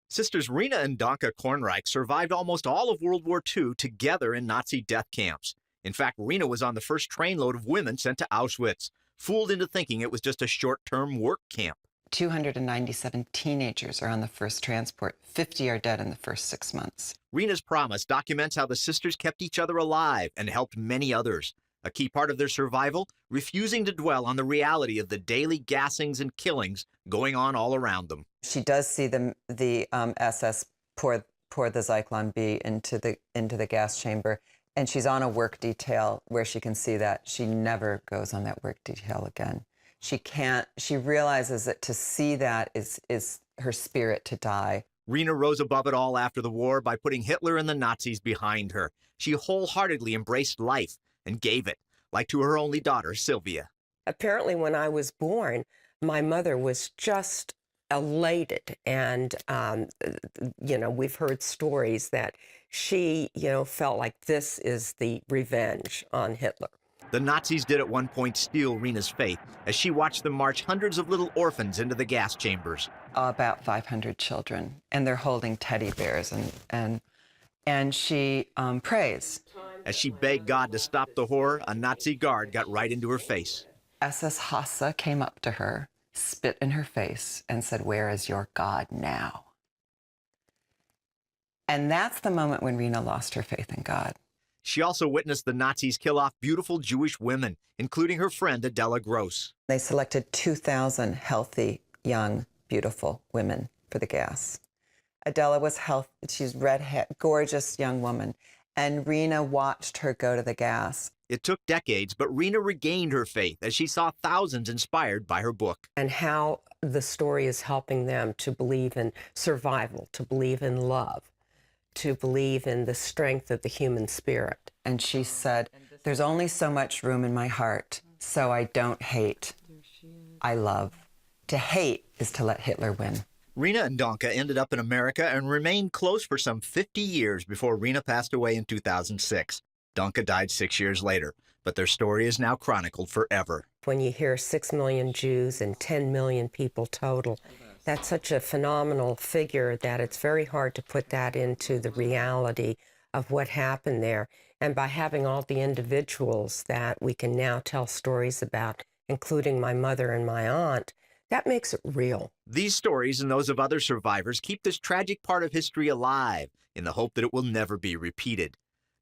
Sisters Rena and Danka Kornreich survived almost all of World War II together in Nazi death camps. In fact, Rena was on the first trainload of women sent to Auschwitz, fooled into thinking it was just a short-term work camp. 297 teenagers are on the first transport. 50 are dead in the first 6 months. Rena's promise documents how the sisters kept each other alive and helped many others. A key part of their survival, refusing to dwell on the reality of the daily gassings and killings going on all around them. She does see the SS pour the Zyklon B into the gas chamber, and she's on a work detail where she can see that. She never goes on that work detail again. She realizes that to see that is her spirit to die. Rena rose above it all after the war by putting Hitler and the Nazis behind her. She wholeheartedly embraced life and gave it, like to her only daughter, Sylvia. Apparently, when I was born, my mother was just elated. And, we've heard stories that she, felt like this is the revenge on Hitler. The Nazis did at one point steal Rena's faith as she watched them march hundreds of little orphans into the gas chambers. About 500 children, and they're holding teddy bears, and she prays. As she begged God to stop the horror, a Nazi guard got right into her face. SS Hasse came up to her, spit in her face, and said, "Where is your God now?" And that's the moment when Rena lost her faith in God. She also witnessed the Nazis kill off beautiful Jewish women, including her friend Adela Gross. They selected 2,000 healthy, young, beautiful women for the gas. Adela was healthy. She's red-haired, gorgeous young woman. And Rena watched her go to the gas. It took decades, but Rena regained her faith as she saw thousands inspired by her book. And how the story is helping them to believe in survival, to believe in love, to believe in the strength of the human spirit. And she said, "There's only so much room in my heart, so I don't hate. I love. To hate is to let Hitler win." Rena and Danka ended up in America and remained close for some 50 years before Rena passed away in 2006. Danka died 6 years later, but their story is now chronicled forever. When you hear 6 million Jews and 10 million people total, that's such a phenomenal figure that it's very hard to put that into the reality of what happened there. And by having all the individuals that we can now tell stories about, including my mother and my aunt, that makes it real. These stories and those of other survivors keep this tragic part of history alive in the hope that it will never be repeated.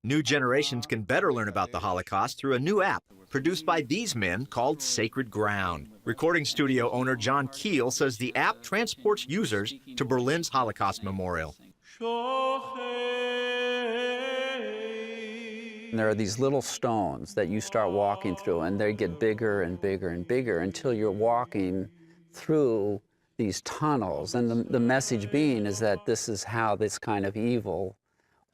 New generations can better learn about the Holocaust through a new app produced by these men called Sacred Ground. Recording studio owner John Keel says the app transports users to Berlin's Holocaust Memorial. And there are these little stones that you start walking through, and they get bigger and bigger and bigger until you're walking through these tunnels. And the message being is that this is how this kind of evil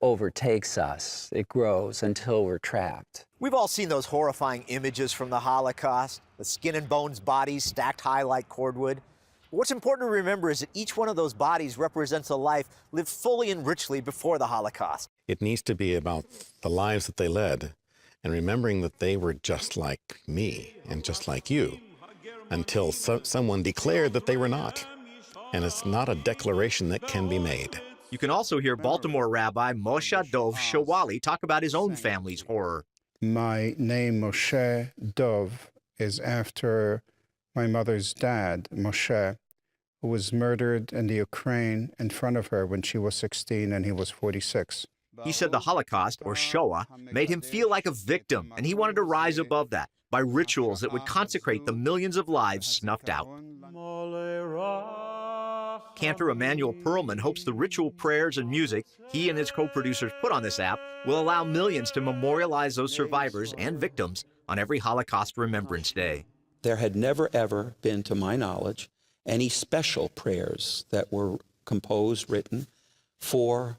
overtakes us. It grows until we're trapped. We've all seen those horrifying images from the Holocaust, the skin and bones bodies stacked high like cordwood. What's important to remember is that each one of those bodies represents a life lived fully and richly before the Holocaust. It needs to be about the lives that they led and remembering that they were just like me and just like you until someone declared that they were not. And it's not a declaration that can be made. You can also hear Baltimore Rabbi Moshe Dov Shawali talk about his own family's horror. My name, Moshe Dov, is after my mother's dad, Moshe, who was murdered in the Ukraine in front of her when she was 16 and he was 46. He said the Holocaust, or Shoah, made him feel like a victim, and he wanted to rise above that by rituals that would consecrate the millions of lives snuffed out. Cantor Emanuel Perlman hopes the ritual prayers and music he and his co-producers put on this app will allow millions to memorialize those survivors and victims on every Holocaust Remembrance Day. There had never, ever been, to my knowledge, any special prayers that were composed, written for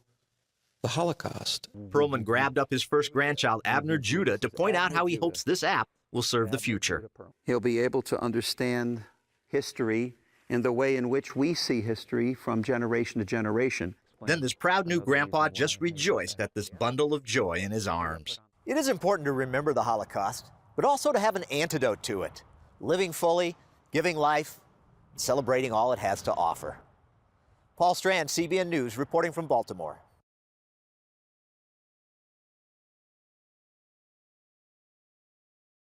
the Holocaust. Perlman grabbed up his first grandchild, Abner Judah, to point out how he hopes this app will serve the future. He'll be able to understand history in the way in which we see history from generation to generation. Then this proud new grandpa just rejoiced at this bundle of joy in his arms. It is important to remember the Holocaust, but also to have an antidote to it. Living fully, giving life, celebrating all it has to offer. Paul Strand, CBN News, reporting from Baltimore.